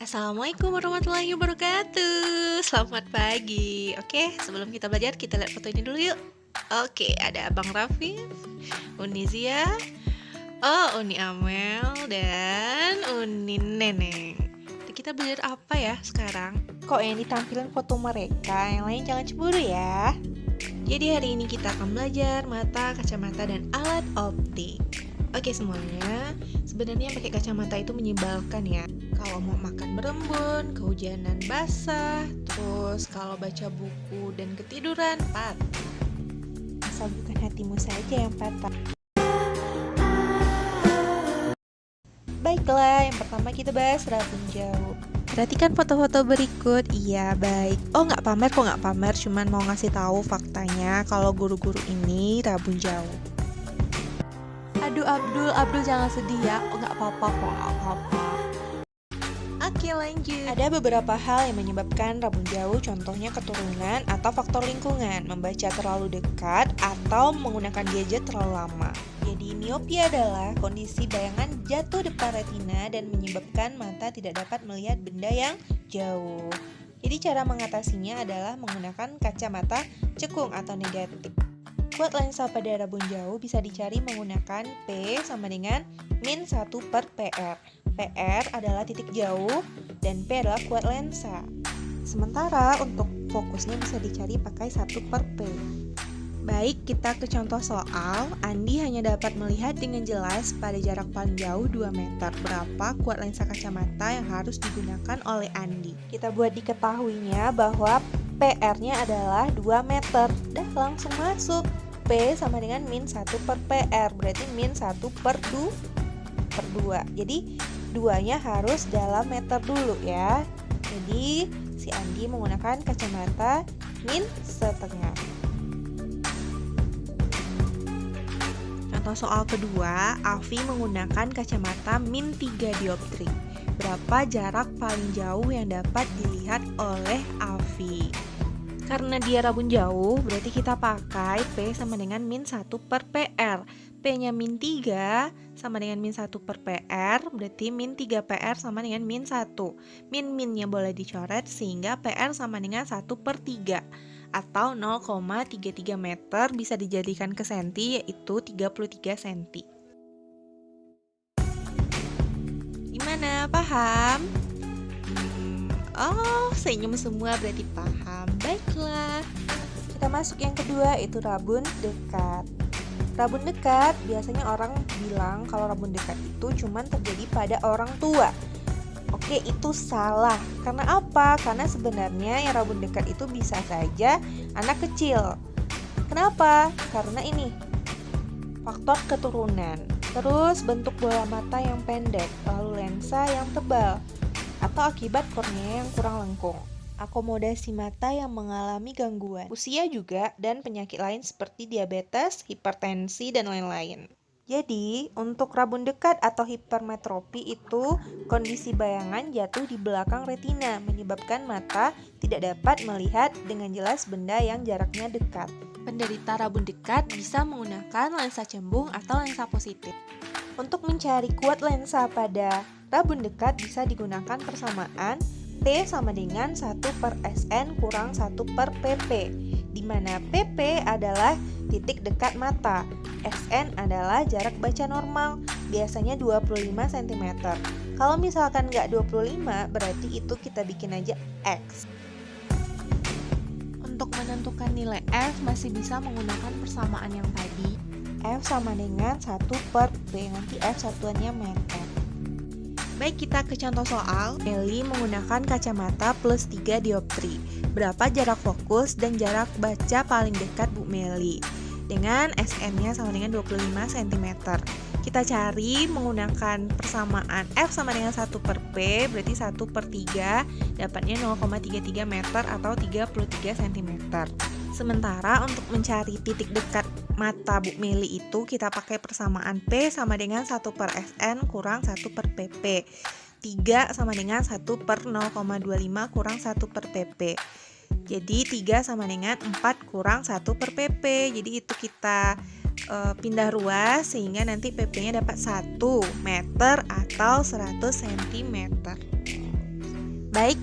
Assalamualaikum warahmatullahi wabarakatuh. Selamat pagi. Oke, sebelum kita belajar, kita lihat foto ini dulu yuk. Oke, ada Abang Raffi, Uni Zia, Uni Amel, dan Uni Neneng. Kita belajar apa ya sekarang? Kok yang ditampilkan foto mereka, yang lain jangan cemburu ya. Jadi hari ini kita akan belajar mata, kacamata, dan alat optik. Oke semuanya, sebenarnya pakai kacamata itu menyebalkan ya. Kalau mau makan berembun, kehujanan basah, terus kalau baca buku dan ketiduran patah. Asal bukan hatimu saja yang patah. Baiklah, yang pertama kita bahas rabun jauh. Perhatikan foto-foto berikut. Iya, baik. Oh, nggak pamer kok, nggak pamer. Cuman mau ngasih tahu faktanya kalau guru-guru ini rabun jauh. Aduh, Abdul jangan sedih ya. Oh, nggak apa-apa kok, nggak apa-apa. Oke lanjut. Ada beberapa hal yang menyebabkan rabun jauh, contohnya keturunan atau faktor lingkungan, membaca terlalu dekat, atau menggunakan gadget terlalu lama. Jadi miopia adalah kondisi bayangan jatuh depan retina dan menyebabkan mata tidak dapat melihat benda yang jauh. Jadi cara mengatasinya adalah menggunakan kacamata cekung atau negatif. Kuat lensa pada rabun jauh bisa dicari menggunakan P sama dengan min 1 per PR. PR adalah titik jauh dan P adalah kuat lensa. Sementara untuk fokusnya bisa dicari pakai 1 per P. Baik, kita ke contoh soal. Andi hanya dapat melihat dengan jelas pada jarak paling jauh 2 meter. Berapa kuat lensa kacamata yang harus digunakan oleh Andi? Kita buat diketahuinya bahwa PR-nya adalah 2 meter. Dah langsung masuk. P sama dengan min 1 per PR, berarti min 1 per 2. Jadi 2-nya harus dalam meter dulu ya. Jadi si Andi menggunakan kacamata min setengah. Contoh soal kedua, Afi menggunakan kacamata min 3 dioptri. Berapa jarak paling jauh yang dapat dilihat oleh Afi? Karena dia rabun jauh, berarti kita pakai P sama dengan min 1 per PR. P-nya min 3 sama dengan min 1 per PR, berarti min 3 PR sama dengan min 1. Min-minnya boleh dicoret sehingga PR sama dengan 1 per 3. Atau 0,33 meter bisa dijadikan ke senti, yaitu 33 senti. Gimana? Paham? Oh, senyum semua berarti paham. Baiklah. Kita masuk yang kedua, itu rabun dekat. Rabun dekat biasanya orang bilang kalau rabun dekat itu cuma terjadi pada orang tua. Oke, itu salah. Karena apa? Karena sebenarnya yang rabun dekat itu bisa saja anak kecil. Kenapa? Karena ini faktor keturunan. Terus bentuk bola mata yang pendek, lalu lensa yang tebal, atau akibat kornea yang kurang lengkung, akomodasi mata yang mengalami gangguan, usia juga, dan penyakit lain seperti diabetes, hipertensi, dan lain-lain. Jadi, untuk rabun dekat atau hipermetropi itu kondisi bayangan jatuh di belakang retina, menyebabkan mata tidak dapat melihat dengan jelas benda yang jaraknya dekat. Penderita rabun dekat bisa menggunakan lensa cembung atau lensa positif. Untuk mencari kuat lensa pada rabun dekat bisa digunakan persamaan P sama dengan 1 per SN kurang 1 per PP, di mana PP adalah titik dekat mata, SN adalah jarak baca normal, biasanya 25 cm. Kalau misalkan nggak 25, berarti itu kita bikin aja X. Untuk menentukan nilai F masih bisa menggunakan persamaan yang tadi. F sama dengan 1 per B, nanti F satuannya meter. Baik, kita ke contoh soal. Meli menggunakan kacamata plus 3 dioptri. Berapa jarak fokus dan jarak baca paling dekat Bu Meli? Dengan SN-nya sama dengan 25 cm. Kita cari menggunakan persamaan F sama dengan 1 per P, berarti 1 per 3, dapatnya 0,33 meter atau 33 cm. Sementara untuk mencari titik dekat mata Bu Meli itu kita pakai persamaan P sama dengan 1 per SN kurang 1 per PP. 3 sama dengan 1 per 0,25 kurang 1 per PP. Jadi 3 sama dengan 4 kurang 1 per PP. Jadi itu kita pindah ruas sehingga nanti PP-nya dapat 1 meter atau 100 cm. Baik,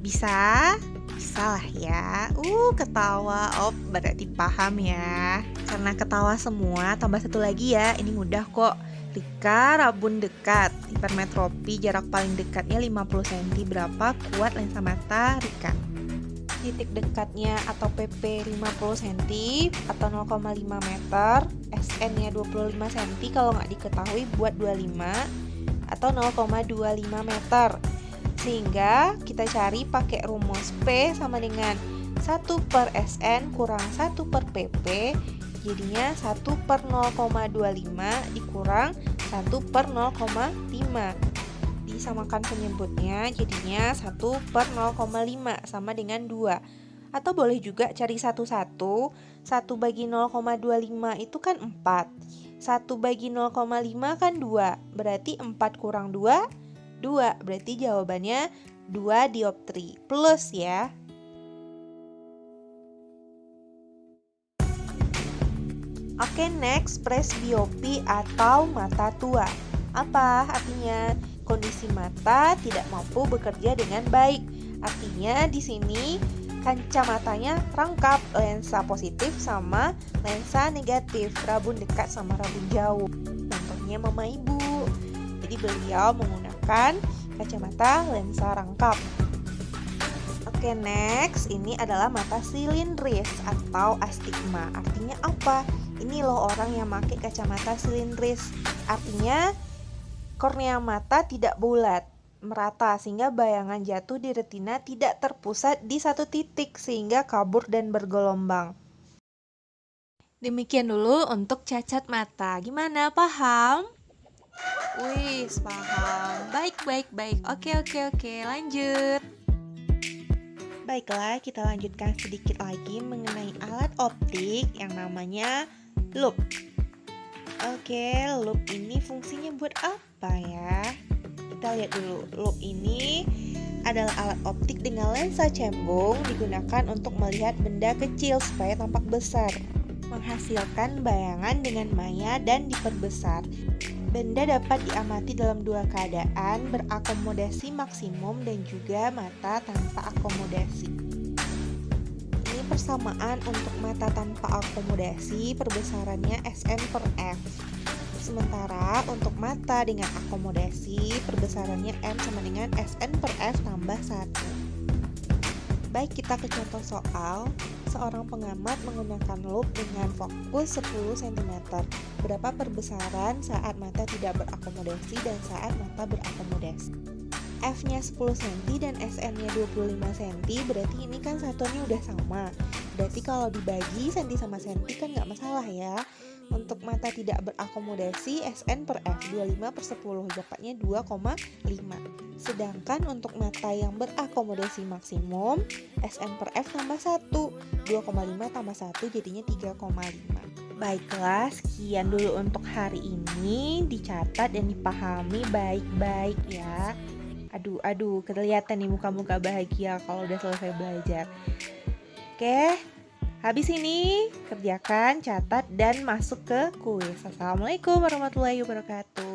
bisa? Bisa lah ya. Ketawa. Oh, berarti paham ya. Karena ketawa semua, tambah satu lagi ya. Ini mudah kok. Rika, rabun dekat. Hipermetropi, jarak paling dekatnya 50 cm. Berapa kuat lensa mata Rika? Titik dekatnya atau PP 50 cm atau 0,5 meter, SN-nya 25 cm kalau nggak diketahui buat 25 atau 0,25 meter. Sehingga kita cari pakai rumus P sama dengan 1 per SN kurang 1 per PP, jadinya 1 per 0,25 dikurang 1 per 0,5. Disamakan penyebutnya, jadinya 1 per 0,5 sama dengan 2. Atau boleh juga cari satu-satu. 1 bagi 0,25 itu kan 4. 1 bagi 0,5 kan 2. Berarti 4 kurang 2, 2. Berarti jawabannya 2 dioptri. Plus ya. Oke, next, presbiopi atau mata tua. Apa artinya? Kondisi mata tidak mampu bekerja dengan baik. Artinya di sini kacamatanya rangkap, lensa positif sama lensa negatif, rabun dekat sama rabun jauh. Contohnya mama ibu. Jadi beliau menggunakan kacamata lensa rangkap. Oke, next, ini adalah mata silindris atau astigma. Artinya apa? Ini loh orang yang pakai kacamata silindris. Artinya kornea mata tidak bulat, merata, sehingga bayangan jatuh di retina tidak terpusat di satu titik sehingga kabur dan bergelombang. Demikian dulu untuk cacat mata. Gimana, paham? Wih, paham. Baik. Oke, lanjut. Baiklah, kita lanjutkan sedikit lagi mengenai alat optik yang namanya loop. Oke, loop ini fungsinya buat apa ya? Kita lihat dulu. Loop ini adalah alat optik dengan lensa cembung, digunakan untuk melihat benda kecil supaya tampak besar, menghasilkan bayangan dengan maya dan diperbesar. Benda dapat diamati dalam dua keadaan, berakomodasi maksimum dan juga mata tanpa akomodasi. Ini persamaan untuk mata tanpa akomodasi, perbesarannya SN per F. Sementara untuk mata dengan akomodasi, perbesarannya M sama dengan SN per F tambah 1. Baik, kita ke contoh soal. Seorang pengamat menggunakan loop dengan fokus 10 cm. Berapa perbesaran saat mata tidak berakomodasi dan saat mata berakomodasi? F-nya 10 cm dan SN-nya 25 cm, berarti ini kan satuannya udah sama. Berarti kalau dibagi cm sama cm kan nggak masalah ya. Untuk mata tidak berakomodasi, SN per F 25 per 10, dapatnya 2,5. Sedangkan untuk mata yang berakomodasi maksimum, SN per F tambah 1, 2,5 tambah 1 jadinya 3,5. Baiklah, sekian dulu untuk hari ini. Dicatat dan dipahami baik-baik ya. Aduh, kelihatan nih muka-muka bahagia kalau udah selesai belajar. Oke, habis ini kerjakan, catat, dan masuk ke kuis. Assalamualaikum warahmatullahi wabarakatuh.